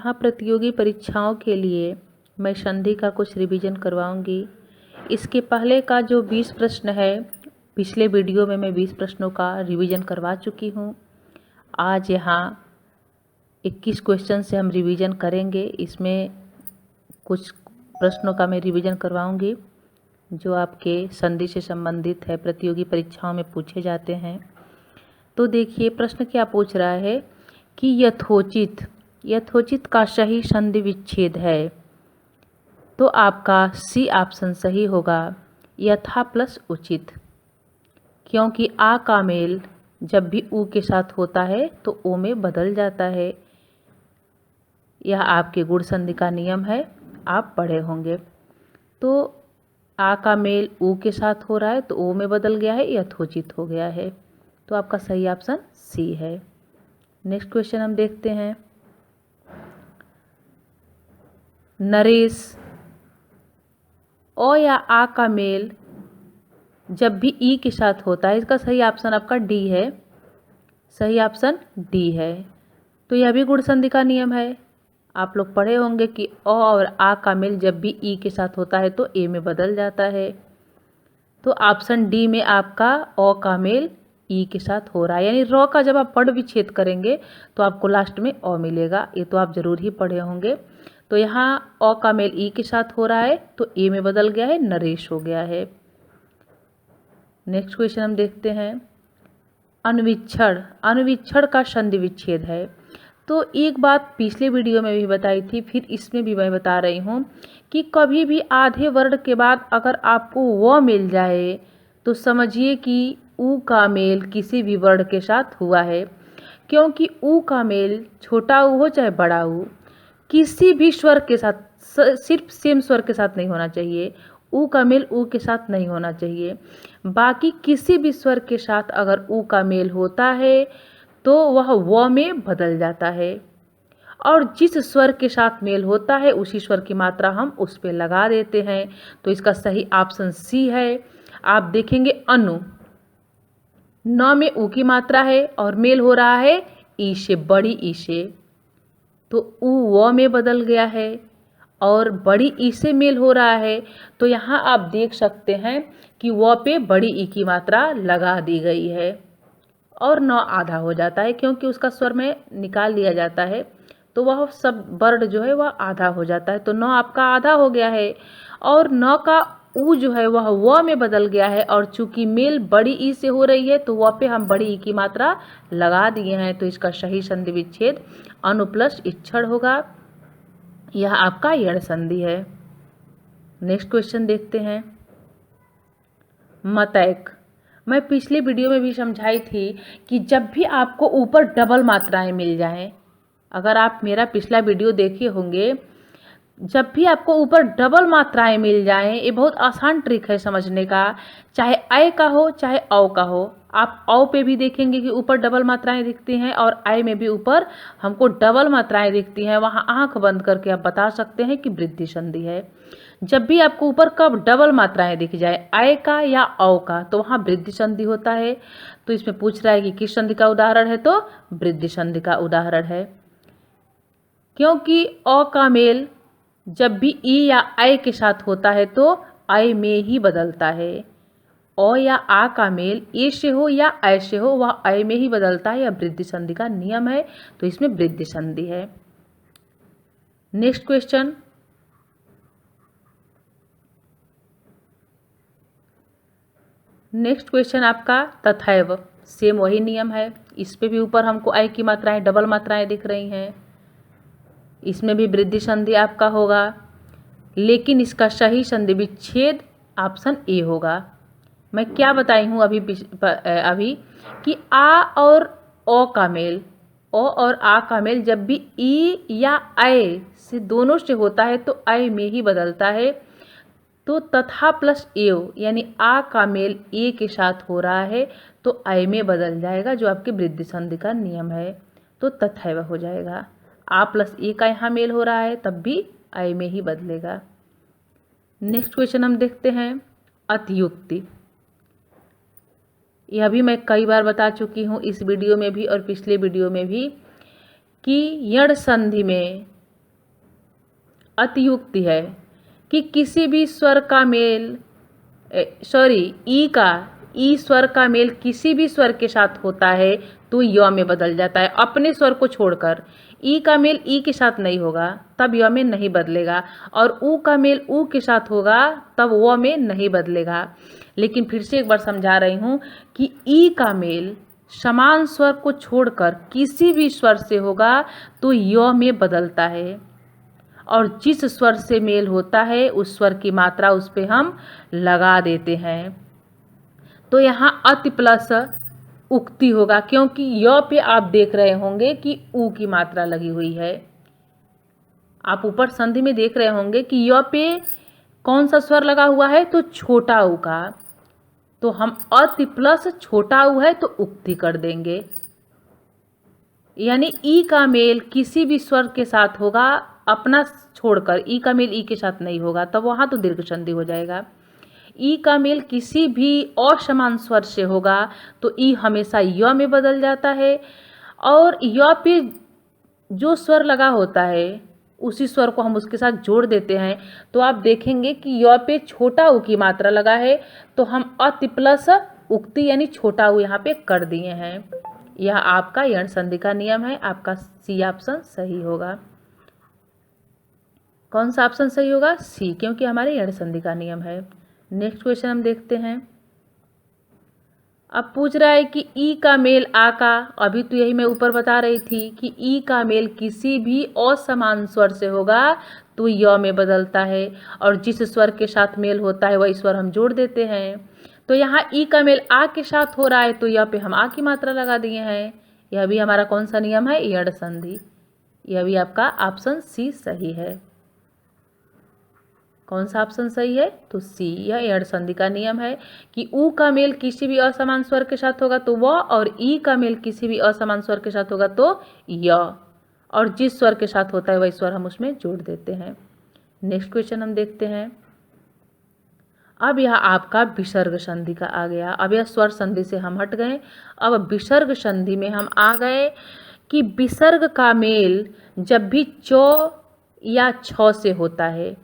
यहाँ प्रतियोगी परीक्षाओं के लिए मैं संधि का कुछ रिवीजन करवाऊंगी। इसके पहले का जो 20 प्रश्न है, पिछले वीडियो में मैं 20 प्रश्नों का रिवीजन करवा चुकी हूँ। आज यहाँ 21 क्वेश्चन से हम रिवीजन करेंगे। इसमें कुछ प्रश्नों का मैं रिवीजन करवाऊंगी जो आपके संधि से संबंधित है, प्रतियोगी परीक्षाओं में पूछे जाते हैं। तो देखिए प्रश्न क्या पूछ रहा है कि यथोचित का सही संधि विच्छेद है। तो आपका सी ऑप्शन सही होगा, यथा प्लस उचित, क्योंकि आ का मेल जब भी ऊ के साथ होता है तो ओ में बदल जाता है। यह आपके गुण संधि का नियम है, आप पढ़े होंगे। तो आ का मेल ऊ के साथ हो रहा है तो ओ में बदल गया है, यथोचित हो गया है। तो आपका सही ऑप्शन सी है। नेक्स्ट क्वेश्चन हम देखते हैं। नरेश ओ या आ का मेल जब भी ई के साथ होता है, इसका सही ऑप्शन आपका डी है। सही ऑप्शन डी है। तो यह भी गुण संधि का नियम है। आप लोग पढ़े होंगे कि ओ और आ का मेल जब भी ई के साथ होता है तो ए में बदल जाता है। तो ऑप्शन डी में आपका ओ का मेल ई के साथ हो रहा है, यानी रॉ का जब आप पढ़ विच्छेद करेंगे तो आपको लास्ट में ओ मिलेगा। ये तो आप जरूर ही पढ़े होंगे। तो यहाँ ओ का मेल ई के साथ हो रहा है तो ए में बदल गया है, नरेश हो गया है। नेक्स्ट क्वेश्चन हम देखते हैं। अनुवीक्षण का संधि विच्छेद है। तो एक बात पिछले वीडियो में भी बताई थी, फिर इसमें भी मैं बता रही हूँ कि कभी भी आधे वर्ण के बाद अगर आपको व मिल जाए तो समझिए कि ऊ का मेल किसी भी वर्ण के साथ हुआ है, क्योंकि ऊ का मेल छोटा ऊ हो चाहे बड़ा ऊ, किसी भी स्वर के साथ, सिर्फ सेम स्वर के साथ नहीं होना चाहिए। ऊ का मेल ऊ के साथ नहीं होना चाहिए, बाकी किसी भी स्वर के साथ अगर ऊ का मेल होता है तो वह व में बदल जाता है, और जिस स्वर के साथ मेल होता है उसी स्वर की मात्रा हम उस पर लगा देते हैं। तो इसका सही ऑप्शन सी है। आप देखेंगे अनु, न में ऊ की मात्रा है और मेल हो रहा है ई से, बड़ी ई से, तो ऊ व में बदल गया है और बड़ी ई से मेल हो रहा है। तो यहाँ आप देख सकते हैं कि व पे बड़ी ई की मात्रा लगा दी गई है और न आधा हो जाता है, क्योंकि उसका स्वर में निकाल लिया जाता है तो वह सब वर्ण जो है वह आधा हो जाता है। तो न आपका आधा हो गया है और न का ऊ जो है वह व में बदल गया है, और चूंकि मेल बड़ी ई से हो रही है तो व पे हम बड़ी ई की मात्रा लगा दिए हैं। तो इसका सही संधि विच्छेद अनु प्लस इक्षण होगा। यह आपका यण संधि है। नेक्स्ट क्वेश्चन देखते हैं। मतैक, मैं पिछले वीडियो में भी समझाई थी कि जब भी आपको ऊपर डबल मात्राएं मिल जाएं, अगर आप मेरा पिछला वीडियो देखे होंगे, जब भी आपको ऊपर डबल मात्राएं मिल जाएं, ये बहुत आसान ट्रिक है समझने का, चाहे अय का हो चाहे औ का हो। आप औ पे भी देखेंगे कि ऊपर डबल मात्राएं दिखती हैं और अय में भी ऊपर हमको डबल मात्राएं दिखती हैं। वहाँ आंख बंद करके आप बता सकते हैं कि वृद्धि संधि है। जब भी आपको ऊपर कब डबल मात्राएं दिख जाए, अय का या औ का, तो वहाँ वृद्धि संधि होता है। तो इसमें पूछ रहा है कि किस संधि का उदाहरण है, तो वृद्धि संधि का उदाहरण है, क्योंकि अ का मेल जब भी ई या अय के साथ होता है तो अय में ही बदलता है। अ या आ का मेल ए से हो या अय से हो, वह अय में ही बदलता है। यह वृद्धि संधि का नियम है, तो इसमें वृद्धि संधि है। Next question. नेक्स्ट क्वेश्चन आपका तथैव, सेम वही नियम है। इस पे भी ऊपर हमको अय की मात्राएं, डबल मात्राएं दिख रही हैं। इसमें भी वृद्धि संधि आपका होगा, लेकिन इसका सही संधि विच्छेद ऑप्शन ए होगा। मैं क्या बताई हूँ अभी कि आ और ओ का मेल, ओ और आ का मेल जब भी ई या अय से दोनों से होता है तो अय में ही बदलता है। तो तथा प्लस एव, यानी आ का मेल ए के साथ हो रहा है तो अय में बदल जाएगा, जो आपके वृद्धि संधि का नियम है। तो तथैव हो जाएगा। आ प्लस ए का यहाँ मेल हो रहा है तब भी अय में ही बदलेगा। नेक्स्ट क्वेश्चन हम देखते हैं। अतियुक्ति, यह भी मैं कई बार बता चुकी हूँ, इस वीडियो में भी और पिछले वीडियो में भी, कि यण संधि में अतियुक्ति है कि किसी भी स्वर का मेल ई स्वर का मेल किसी भी स्वर के साथ होता है तो य में बदल जाता है, अपने स्वर को छोड़कर। ई का मेल ई के साथ नहीं होगा तब य में नहीं बदलेगा, और ऊ का मेल ऊ के साथ होगा तब व में नहीं बदलेगा। लेकिन फिर से एक बार समझा रही हूँ कि ई का मेल समान स्वर को छोड़कर किसी भी स्वर से होगा तो य में बदलता है, और जिस स्वर से मेल होता है उस स्वर की मात्रा उस पे हम लगा देते हैं। तो यहाँ अति प्लस उक्ति होगा, क्योंकि य पे आप देख रहे होंगे कि ऊ की मात्रा लगी हुई है। आप ऊपर संधि में देख रहे होंगे कि य पे कौन सा स्वर लगा हुआ है, तो छोटा ऊ का। तो हम अति प्लस छोटा ऊ है तो उक्ति कर देंगे, यानी ई का मेल किसी भी स्वर के साथ होगा अपना छोड़कर, ई का मेल ई के साथ नहीं होगा तब वहाँ तो दीर्घ संधि हो जाएगा। ई का मेल किसी भी असमान स्वर से होगा तो ई हमेशा य में बदल जाता है, और य पे जो स्वर लगा होता है उसी स्वर को हम उसके साथ जोड़ देते हैं। तो आप देखेंगे कि य पे छोटा ऊ की मात्रा लगा है तो हम अति प्लस उक्ति यानी छोटा ऊ यहाँ पे कर दिए हैं। यह आपका यण संधि का नियम है। आपका सी ऑप्शन सही होगा। कौन सा ऑप्शन सही होगा? सी, क्योंकि हमारे यण संधि का नियम है। नेक्स्ट क्वेश्चन हम देखते हैं। अब पूछ रहा है कि ई का मेल आ का, अभी तो यही मैं ऊपर बता रही थी कि ई का मेल किसी भी असमान स्वर से होगा तो य में बदलता है, और जिस स्वर के साथ मेल होता है वही स्वर हम जोड़ देते हैं। तो यहाँ ई का मेल आ के साथ हो रहा है तो यह पे हम आ की मात्रा लगा दिए हैं। यह भी हमारा कौन सा नियम है? यण संधि। यह भी आपका ऑप्शन सी सही है। कौन सा ऑप्शन सही है? तो सी, यह यण संधि का नियम है कि ऊ का मेल किसी भी असमान स्वर के साथ होगा तो व, और ई का मेल किसी भी असमान स्वर के साथ होगा तो य, और जिस स्वर के साथ होता है वही स्वर हम उसमें जोड़ देते हैं। नेक्स्ट क्वेश्चन हम देखते हैं। अब यह आपका विसर्ग संधि का आ गया। अब यह स्वर संधि से हम हट गए, अब विसर्ग संधि में हम आ गए कि विसर्ग का मेल जब भी च या छ से होता है,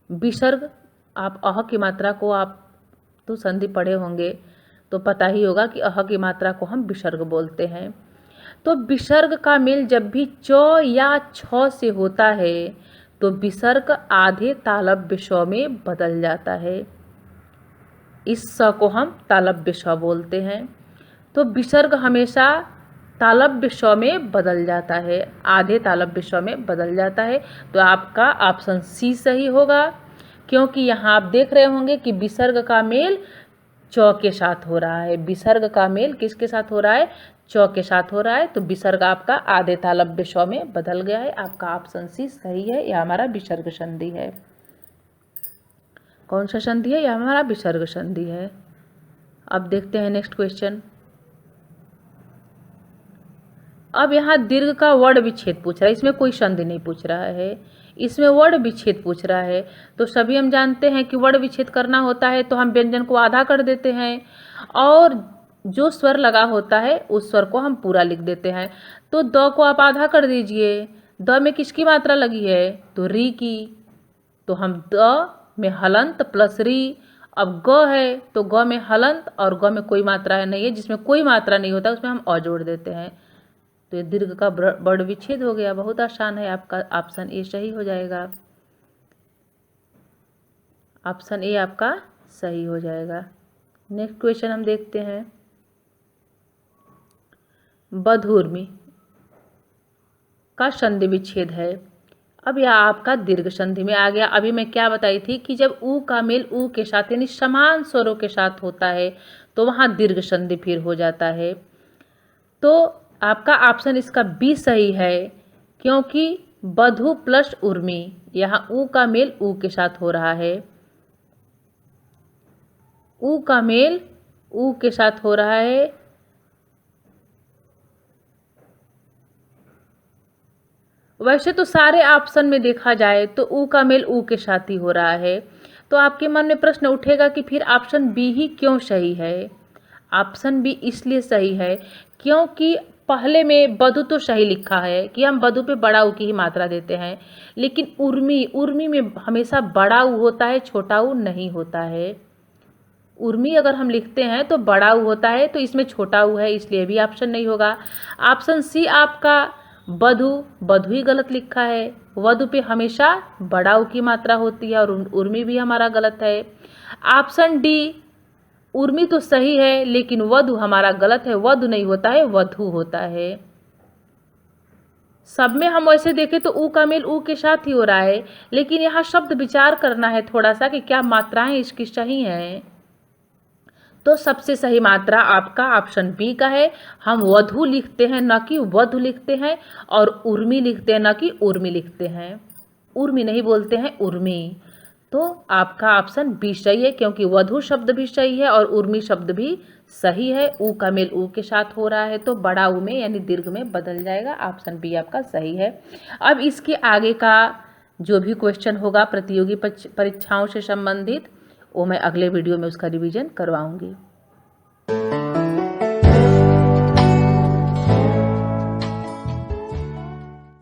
विसर्ग, आप अह की मात्रा को आप तो संधि पढ़े होंगे तो पता ही होगा कि अह की मात्रा को हम विसर्ग बोलते हैं। तो विसर्ग का मेल जब भी च या छ से होता है तो विसर्ग आधे तालव्य स में बदल जाता है। इस स को हम तालव्य स बोलते हैं। तो विसर्ग हमेशा तालव्य स में बदल जाता है, आधे तालव्य स में बदल जाता है। तो आपका ऑप्शन सी सही होगा, क्योंकि यहाँ आप देख रहे होंगे कि विसर्ग का मेल च के साथ हो रहा है। विसर्ग का मेल किसके साथ हो रहा है? च के साथ हो रहा है। तो विसर्ग आपका आधे तालव्य स में बदल गया है। आपका ऑप्शन सी सही है। यह हमारा विसर्ग संधि है। कौन सा संधि है? यह हमारा विसर्ग संधि है। अब देखते हैं नेक्स्ट क्वेश्चन। अब यहाँ दीर्घ का वर्ण विच्छेद पूछ रहा है। इसमें कोई संधि नहीं पूछ रहा है, इसमें वर्ण विच्छेद पूछ रहा है। तो सभी हम जानते हैं कि वर्ण विच्छेद करना होता है तो हम व्यंजन को आधा कर देते हैं, और जो स्वर लगा होता है उस स्वर को हम पूरा लिख देते हैं। तो द को आप आधा कर दीजिए। द में किसकी मात्रा लगी है? तो री की। तो हम द में हलंत प्लस री। अब ग है तो ग में हलंत, और ग में कोई मात्रा नहीं है, जिसमें कोई मात्रा नहीं होता उसमें हम अ जोड़ देते हैं। तो ये दीर्घ का वर्ण विच्छेद हो गया। बहुत आसान है। आपका ऑप्शन ए सही हो जाएगा। ऑप्शन ए आपका सही हो जाएगा। नेक्स्ट क्वेश्चन हम देखते हैं। बधूर्मी का संधि विच्छेद है। अब यह आपका दीर्घ संधि में आ गया। अभी मैं क्या बताई थी कि जब ऊ का मेल ऊ के साथ यानी समान स्वरों के साथ होता है तो वहाँ दीर्घ संधि फिर हो जाता है। तो आपका ऑप्शन इसका बी सही है, क्योंकि बधू प्लस उर्मी, यहाँ ऊ का मेल ऊ के साथ हो रहा है। ऊ का मेल ऊ के साथ हो रहा है। वैसे तो सारे ऑप्शन में देखा जाए तो ऊ का मेल ऊ के साथ ही हो रहा है। तो आपके मन में प्रश्न उठेगा कि फिर ऑप्शन बी ही क्यों सही है? ऑप्शन बी इसलिए सही है क्योंकि पहले में बधु तो सही लिखा है कि हम बधु पे बड़ा ऊ की ही मात्रा देते हैं, लेकिन उर्मी, उर्मी में हमेशा बड़ा ऊ होता है, छोटा ऊ नहीं होता है। उर्मी अगर हम लिखते हैं तो बड़ा ऊ होता है, तो इसमें छोटा ऊ है, इसलिए भी ऑप्शन नहीं होगा। ऑप्शन सी आपका बधु, बधु ही गलत लिखा है। वधु पे हमेशा बड़ा ऊ की मात्रा होती है और उर्मी भी हमारा गलत है। ऑप्शन डी उर्मी तो सही है लेकिन वधु हमारा गलत है, वधु नहीं होता है, वधु होता है। सब में हम वैसे देखें तो ऊ का मेल ऊ के साथ ही हो रहा है, लेकिन यहाँ शब्द विचार करना है थोड़ा सा कि क्या मात्राएं इसकी सही हैं। तो सबसे सही मात्रा आपका ऑप्शन बी का है। हम वधु लिखते हैं न कि वधु लिखते हैं, और उर्मी लिखते हैं न कि उर्मी लिखते हैं। उर्मी नहीं बोलते हैं, उर्मी। तो आपका ऑप्शन बी सही है, क्योंकि वधु शब्द भी सही है और उर्मी शब्द भी सही है। ऊ का मेल ऊ के साथ हो रहा है तो बड़ा ऊ में यानी दीर्घ में बदल जाएगा। ऑप्शन बी आपका सही है। अब इसके आगे का जो भी क्वेश्चन होगा प्रतियोगी परीक्षाओं से संबंधित, वो मैं अगले वीडियो में उसका रिवीजन करवाऊंगी।